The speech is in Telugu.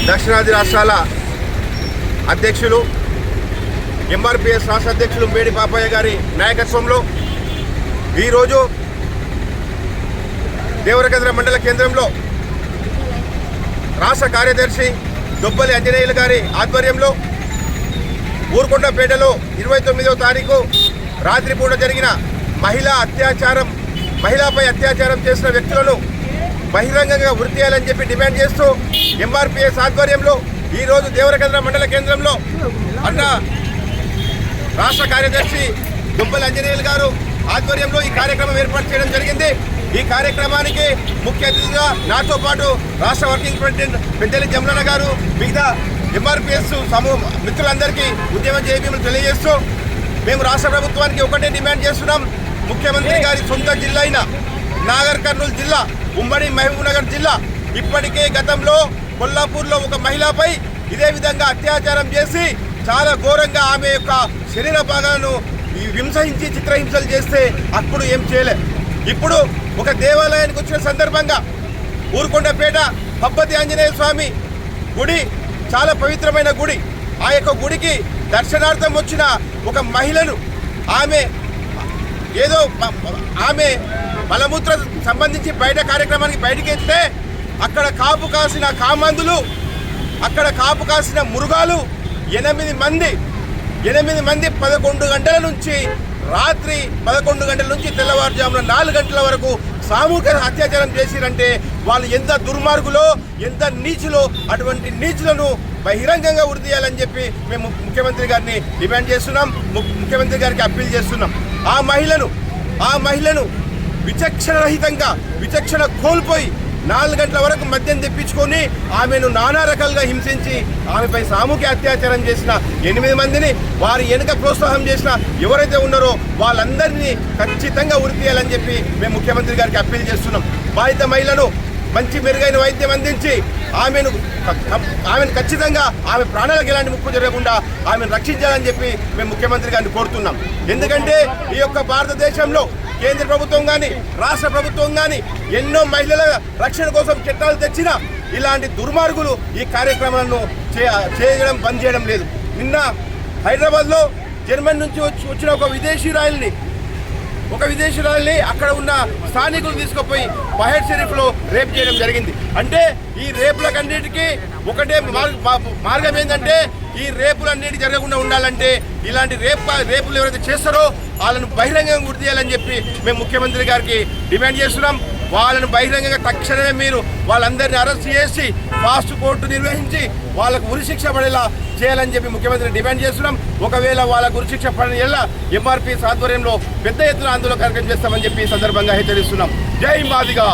దక్షిణాది రాష్ట్రాల అధ్యక్షులు ఎంఆర్పిఎస్ రాష్ట్ర అధ్యక్షులు మేడి పాపయ్య గారి నాయకత్వంలో ఈరోజు దేవరకద్ర మండల కేంద్రంలో రాష్ట్ర కార్యదర్శి దొబ్బలి ఆంజనేయులు గారి ఆధ్వర్యంలో ఊరుకొండపేటలో 29వ తారీఖు రాత్రిపూట జరిగిన మహిళపై అత్యాచారం చేసిన వ్యక్తులను బహిరంగంగా ఉరి తీయాలని చెప్పి డిమాండ్ చేస్తూ ఎంఆర్పిఎస్ ఆధ్వర్యంలో ఈరోజు దేవరకద్ర మండల కేంద్రంలో అన్న రాష్ట్ర కార్యదర్శి దొబ్బలి ఆంజనేయులు గారు ఆధ్వర్యంలో ఈ కార్యక్రమం ఏర్పాటు చేయడం జరిగింది। ఈ కార్యక్రమానికి ముఖ్య అతిథిగా నాతో పాటు రాష్ట్ర వర్కింగ్ ప్రెసిడెంట్ పెద్దలి జమలన్న గారు, మిగతా ఎంఆర్పిఎస్ సమూహ మిత్రులందరికీ ఉద్యమ జేబీలు తెలియజేస్తూ మేము రాష్ట్ర ప్రభుత్వానికి ఒకటే డిమాండ్ చేస్తున్నాం। ముఖ్యమంత్రి గారి సొంత జిల్లా అయిన నాగర్ కర్నూలు జిల్లా, ఉమ్మడి మహబూబ్నగర్ జిల్లా ఇప్పటికే గతంలో కొల్లాపూర్లో ఒక మహిళపై ఇదే విధంగా అత్యాచారం చేసి చాలా ఘోరంగా ఆమె యొక్క శరీర భాగాలను హింసించి చిత్రహింసలు చేస్తే అప్పుడు ఏం చేయలే। ఇప్పుడు ఒక దేవాలయానికి వచ్చిన సందర్భంగా ఊరుకొండపేట పబ్బతి ఆంజనేయ స్వామి గుడి చాలా పవిత్రమైన గుడి, ఆ యొక్క గుడికి దర్శనార్థం వచ్చిన ఒక మహిళను ఆమె మలమూత్ర సంబంధించి బయట కార్యక్రమానికి బయటికి వెళ్తే అక్కడ కాపు కాసిన కామందులు, అక్కడ కాపు కాసిన మురుగాలు 8 మంది 11 గంటల నుంచి రాత్రి 11 గంటల నుంచి తెల్లవారుజామున 4 గంటల వరకు సామూహిక అత్యాచారం చేసిరంటే వాళ్ళు ఎంత దుర్మార్గులో, ఎంత నీచులో, అటువంటి నీచులను బహిరంగంగా ఉరి తీయాలని చెప్పి మేము ముఖ్యమంత్రి గారిని డిమాండ్ చేస్తున్నాం, ముఖ్యమంత్రి గారికి అప్పీల్ చేస్తున్నాం। ఆ మహిళను విచక్షణరహితంగా విచక్షణ కోల్పోయి 4 గంటల వరకు మద్యం తెప్పించుకొని ఆమెను నానా రకాలుగా హింసించి ఆమెపై సామూహిక అత్యాచారం చేసిన 8 మందిని, వారి వెనుక ప్రోత్సాహం చేసిన ఎవరైతే ఉన్నారో వాళ్ళందరినీ ఖచ్చితంగా ఉరి తీయాలని చెప్పి మేము ముఖ్యమంత్రి గారికి అప్పీల్ చేస్తున్నాం। బాధిత మహిళను మంచి మెరుగైన వైద్యం అందించి ఆమెను ఖచ్చితంగా ఆమె ప్రాణాలకు ఎలాంటి ముప్పు జరగకుండా ఆమెను రక్షించాలని చెప్పి మేము ముఖ్యమంత్రి గారిని కోరుతున్నాం। ఎందుకంటే ఈ యొక్క భారతదేశంలో కేంద్ర ప్రభుత్వం కానీ రాష్ట్ర ప్రభుత్వం కానీ ఎన్నో మహిళల రక్షణ కోసం చట్టాలు తెచ్చినా ఇలాంటి దుర్మార్గులు ఈ కార్యక్రమాలను చేయడం బంద్ చేయడం లేదు। నిన్న హైదరాబాద్లో జర్మనీ నుంచి వచ్చిన ఒక విదేశీయురాలిని అక్కడ ఉన్న స్థానికులు తీసుకుపోయి బహెడ్ షరీఫ్లో రేప్ చేయడం జరిగింది। అంటే ఈ రేపులకన్నిటికీ ఒకటే మార్గం ఏంటంటే ఈ రేపులన్నిటి జరగకుండా ఉండాలంటే ఇలాంటి రేపులు ఎవరైతే చేస్తారో వాళ్ళను బహిరంగంగా గుర్తు చేయాలని చెప్పి మేము ముఖ్యమంత్రి గారికి డిమాండ్ చేస్తున్నాం। వాళ్ళను బహిరంగంగా తక్షణమే మీరు వాళ్ళందరినీ అరెస్ట్ చేసి ఫాస్ట్ కోర్టు నిర్వహించి వాళ్ళకు ఉరిశిక్ష పడేలా చేయాలని చెప్పి ముఖ్యమంత్రి డిమాండ్ చేస్తున్నాం। ఒకవేళ వాళ్ళకు ఉరిశిక్ష పడని ఎలా ఎంఆర్పిఎస్ ఆధ్వర్యంలో పెద్ద ఎత్తున ఆందోళన కార్యక్రమం చేస్తామని చెప్పి ఈ సందర్భంగా హెచ్చరిస్తున్నాం। జై మాదిగా।